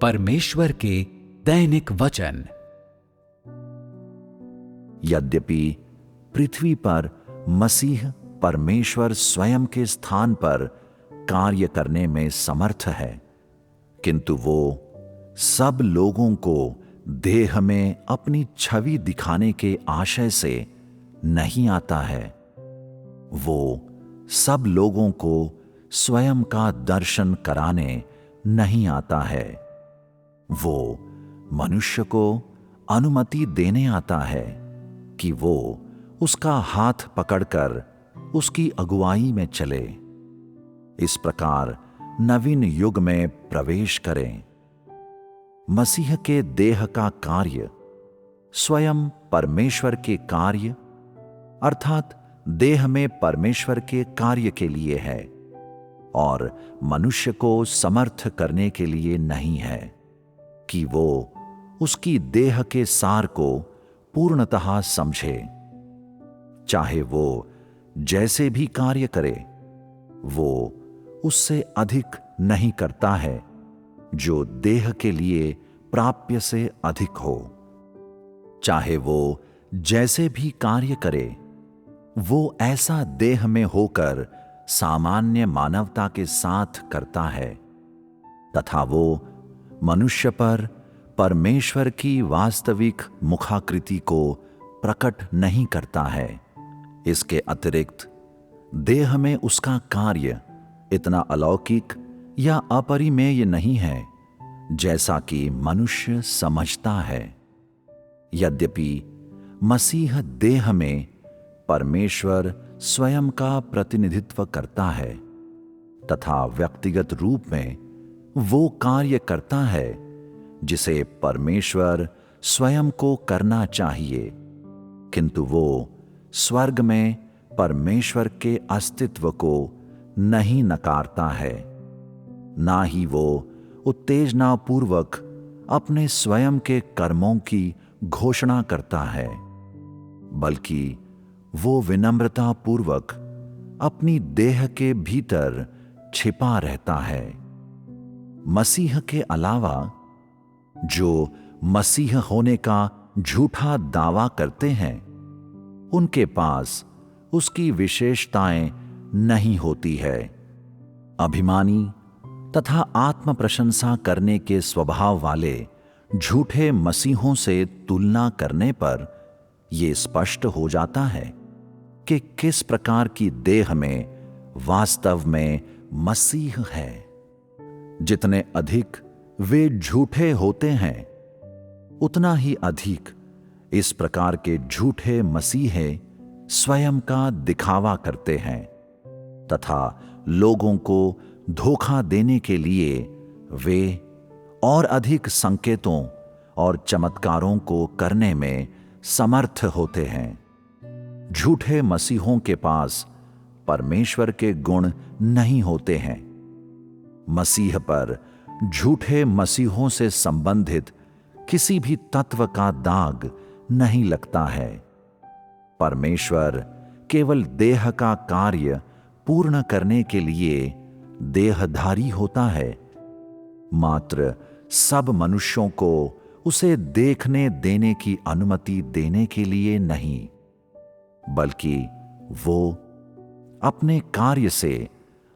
परमेश्वर के दैनिक वचन। यद्यपि पृथ्वी पर मसीह परमेश्वर स्वयं के स्थान पर कार्य करने में समर्थ है, किंतु वो सब लोगों को देह में अपनी छवि दिखाने के आशय से नहीं आता है। वो सब लोगों को स्वयं का दर्शन कराने नहीं आता है। वो मनुष्य को अनुमति देने आता है कि वो उसका हाथ पकड़कर उसकी अगुवाई में चले। इस प्रकार नवीन युग में प्रवेश करें। मसीह के देह का कार्य स्वयं परमेश्वर के कार्य अर्थात देह में परमेश्वर के कार्य के लिए है और मनुष्य को समर्थ करने के लिए नहीं है कि वो उसकी देह के सार को पूर्णतः समझे। चाहे वो जैसे भी कार्य करे, वो उससे अधिक नहीं करता है जो देह के लिए प्राप्य से अधिक हो। चाहे वो जैसे भी कार्य करे, वो ऐसा देह में होकर सामान्य मानवता के साथ करता है तथा वो मनुष्य पर परमेश्वर की वास्तविक मुखाकृति को प्रकट नहीं करता है। इसके अतिरिक्त देह में उसका कार्य इतना अलौकिक या अपरिमेय नहीं है जैसा कि मनुष्य समझता है। यद्यपि मसीह देह में परमेश्वर स्वयं का प्रतिनिधित्व करता है तथा व्यक्तिगत रूप में वो कार्य करता है जिसे परमेश्वर स्वयं को करना चाहिए, किंतु वो स्वर्ग में परमेश्वर के अस्तित्व को नहीं नकारता है, ना ही वो उत्तेजनापूर्वक अपने स्वयं के कर्मों की घोषणा करता है, बल्कि वो विनम्रतापूर्वक अपनी देह के भीतर छिपा रहता है। मसीह के अलावा जो मसीह होने का झूठा दावा करते हैं, उनके पास उसकी विशेषताएं नहीं होती है। अभिमानी तथा आत्म प्रशंसा करने के स्वभाव वाले झूठे मसीहों से तुलना करने पर यह स्पष्ट हो जाता है कि किस प्रकार की देह में वास्तव में मसीह है। जितने अधिक वे झूठे होते हैं, उतना ही अधिक इस प्रकार के झूठे मसीहे स्वयं का दिखावा करते हैं तथा लोगों को धोखा देने के लिए वे और अधिक संकेतों और चमत्कारों को करने में समर्थ होते हैं। झूठे मसीहों के पास परमेश्वर के गुण नहीं होते हैं। मसीह पर झूठे मसीहों से संबंधित किसी भी तत्व का दाग नहीं लगता है। परमेश्वर केवल देह का कार्य पूर्ण करने के लिए देहधारी होता है, मात्र सब मनुष्यों को उसे देखने देने की अनुमति देने के लिए नहीं, बल्कि वो अपने कार्य से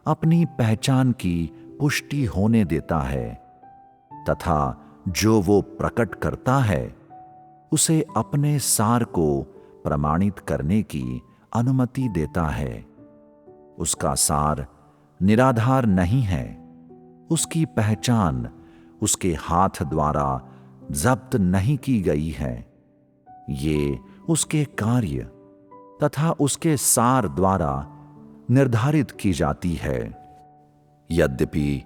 अपनी पहचान की पुष्टि होने देता है तथा जो वो प्रकट करता है उसे अपने सार को प्रमाणित करने की अनुमति देता है। उसका सार निराधार नहीं है। उसकी पहचान उसके हाथ द्वारा जब्त नहीं की गई है। ये उसके कार्य तथा उसके सार द्वारा निर्धारित की जाती है। यद्यपि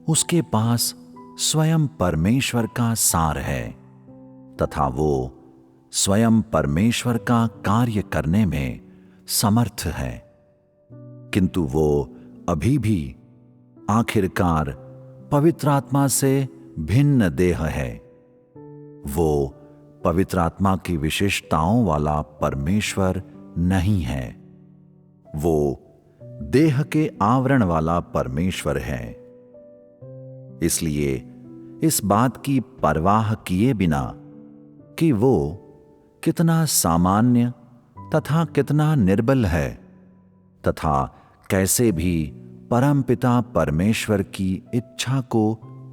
उसके पास स्वयं परमेश्वर का सार है तथा वो स्वयं परमेश्वर का कार्य करने में समर्थ है, किंतु वो अभी भी आखिरकार पवित्र आत्मा से भिन्न देह है। वो पवित्र आत्मा की विशेषताओं वाला परमेश्वर नहीं है। वो देह के आवरण वाला परमेश्वर है। इसलिए इस बात की परवाह किए बिना कि वो कितना सामान्य तथा कितना निर्बल है, तथा कैसे भी परमपिता परमेश्वर की इच्छा को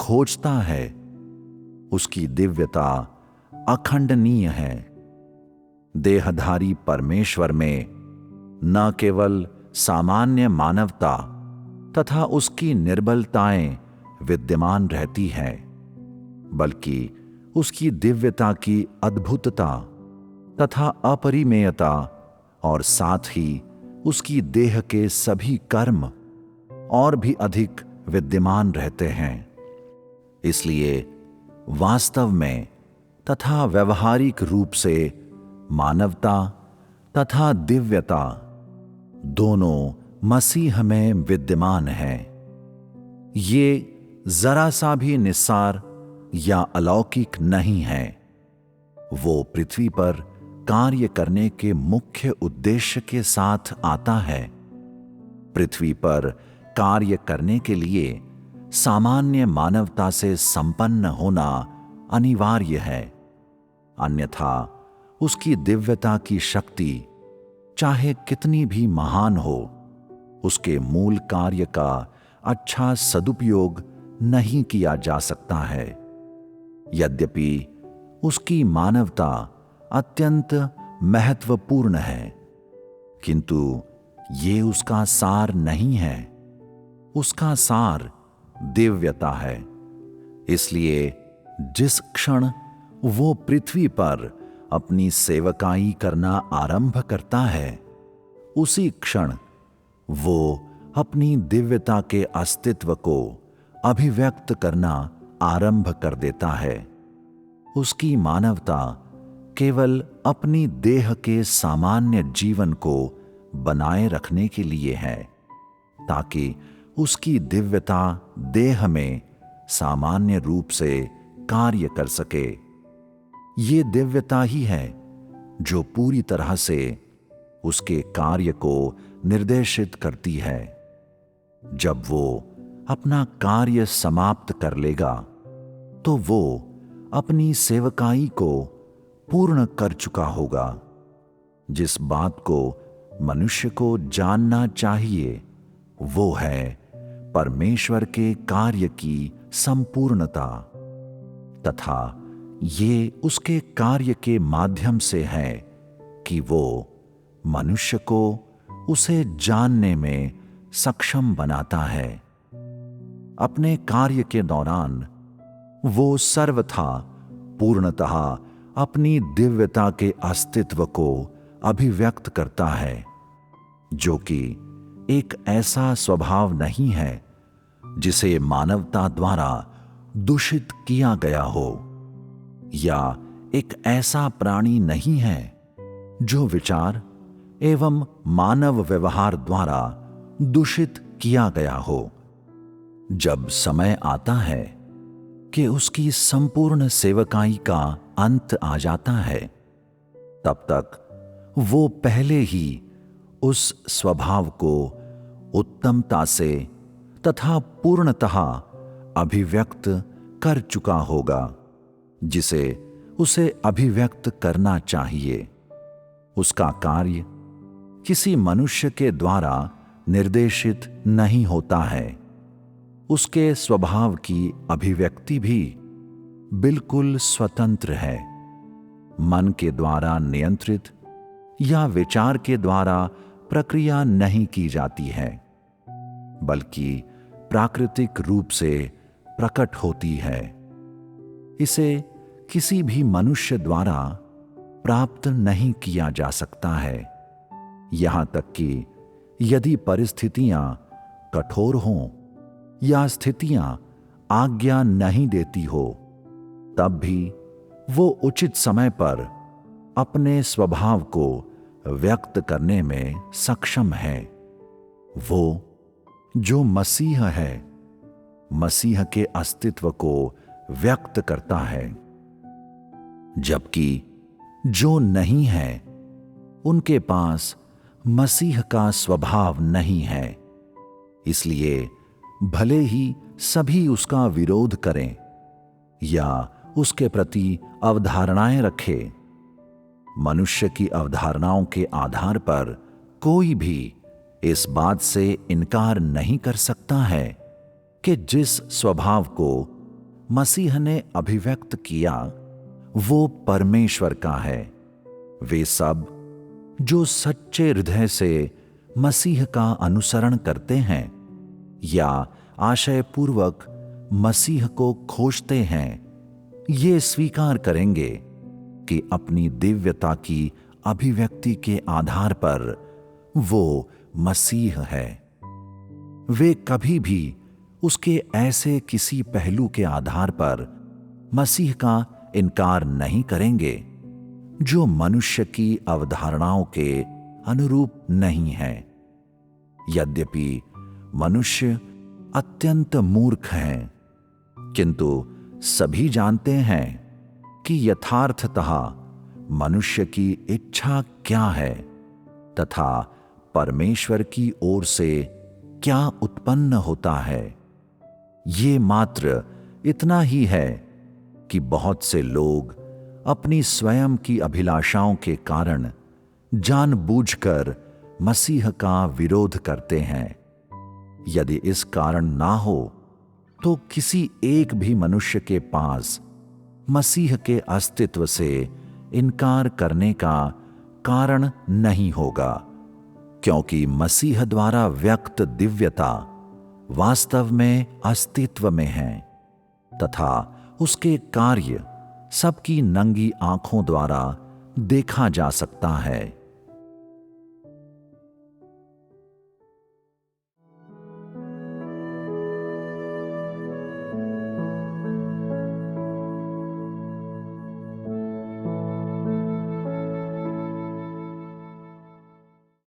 खोजता है, उसकी दिव्यता अखंडनीय है। देहधारी परमेश्वर में न केवल सामान्य मानवता तथा उसकी निर्बलताएं विद्यमान रहती हैं, बल्कि उसकी दिव्यता की अद्भुतता तथा अपरिमेयता और साथ ही उसकी देह के सभी कर्म और भी अधिक विद्यमान रहते हैं। इसलिए वास्तव में तथा व्यवहारिक रूप से मानवता तथा दिव्यता दोनों मसीह में विद्यमान हैं। ये जरा सा भी निस्सार या अलौकिक नहीं है। वो पृथ्वी पर कार्य करने के मुख्य उद्देश्य के साथ आता है। पृथ्वी पर कार्य करने के लिए सामान्य मानवता से संपन्न होना अनिवार्य है, अन्यथा उसकी दिव्यता की शक्ति चाहे कितनी भी महान हो, उसके मूल कार्य का अच्छा सदुपयोग नहीं किया जा सकता है। यद्यपि उसकी मानवता अत्यंत महत्वपूर्ण है, किंतु ये उसका सार नहीं है। उसका सार दिव्यता है। इसलिए जिस क्षण वो पृथ्वी पर अपनी सेवकाई करना आरंभ करता है, उसी क्षण वो अपनी दिव्यता के अस्तित्व को अभिव्यक्त करना आरंभ कर देता है। उसकी मानवता केवल अपनी देह के सामान्य जीवन को बनाए रखने के लिए है, ताकि उसकी दिव्यता देह में सामान्य रूप से कार्य कर सके। ये दिव्यता ही है जो पूरी तरह से उसके कार्य को निर्देशित करती है। जब वो अपना कार्य समाप्त कर लेगा, तो वो अपनी सेवकाई को पूर्ण कर चुका होगा। जिस बात को मनुष्य को जानना चाहिए वो है परमेश्वर के कार्य की संपूर्णता, तथा ये उसके कार्य के माध्यम से है कि वो मनुष्य को उसे जानने में सक्षम बनाता है। अपने कार्य के दौरान वो सर्वथा पूर्णतः अपनी दिव्यता के अस्तित्व को अभिव्यक्त करता है, जो कि एक ऐसा स्वभाव नहीं है जिसे मानवता द्वारा दूषित किया गया हो, या एक ऐसा प्राणी नहीं है जो विचार एवं मानव व्यवहार द्वारा दूषित किया गया हो। जब समय आता है कि उसकी संपूर्ण सेवकाई का अंत आ जाता है, तब तक वो पहले ही उस स्वभाव को उत्तमता से तथा पूर्णतः अभिव्यक्त कर चुका होगा, जिसे उसे अभिव्यक्त करना चाहिए। उसका कार्य किसी मनुष्य के द्वारा निर्देशित नहीं होता है। उसके स्वभाव की अभिव्यक्ति भी बिल्कुल स्वतंत्र है। मन के द्वारा नियंत्रित या विचार के द्वारा प्रक्रिया नहीं की जाती है, बल्कि प्राकृतिक रूप से प्रकट होती है। इसे किसी भी मनुष्य द्वारा प्राप्त नहीं किया जा सकता है। यहां तक कि यदि परिस्थितियां कठोर हों या स्थितियां आज्ञा नहीं देती हो, तब भी वो उचित समय पर अपने स्वभाव को व्यक्त करने में सक्षम है। वो जो मसीह है, मसीह के अस्तित्व को व्यक्त करता है, जबकि जो नहीं है उनके पास मसीह का स्वभाव नहीं है। इसलिए भले ही सभी उसका विरोध करें, या उसके प्रति अवधारणाएं रखे। मनुष्य की अवधारणाओं के आधार पर कोई भी इस बात से इनकार नहीं कर सकता है कि जिस स्वभाव को मसीह ने अभिव्यक्त किया वो परमेश्वर का है। वे सब जो सच्चे हृदय से मसीह का अनुसरण करते हैं या आशयपूर्वक मसीह को खोजते हैं, ये स्वीकार करेंगे कि अपनी दिव्यता की अभिव्यक्ति के आधार पर वो मसीह है। वे कभी भी उसके ऐसे किसी पहलू के आधार पर मसीह का इनकार नहीं करेंगे जो मनुष्य की अवधारणाओं के अनुरूप नहीं है। यद्यपि मनुष्य अत्यंत मूर्ख हैं, किंतु सभी जानते हैं कि यथार्थतः मनुष्य की इच्छा क्या है तथा परमेश्वर की ओर से क्या उत्पन्न होता है। ये मात्र इतना ही है कि बहुत से लोग अपनी स्वयं की अभिलाषाओं के कारण जानबूझकर मसीह का विरोध करते हैं। यदि इस कारण ना हो तो किसी एक भी मनुष्य के पास मसीह के अस्तित्व से इनकार करने का कारण नहीं होगा, क्योंकि मसीह द्वारा व्यक्त दिव्यता वास्तव में अस्तित्व में है तथा उसके कार्य सबकी नंगी आंखों द्वारा देखा जा सकता है।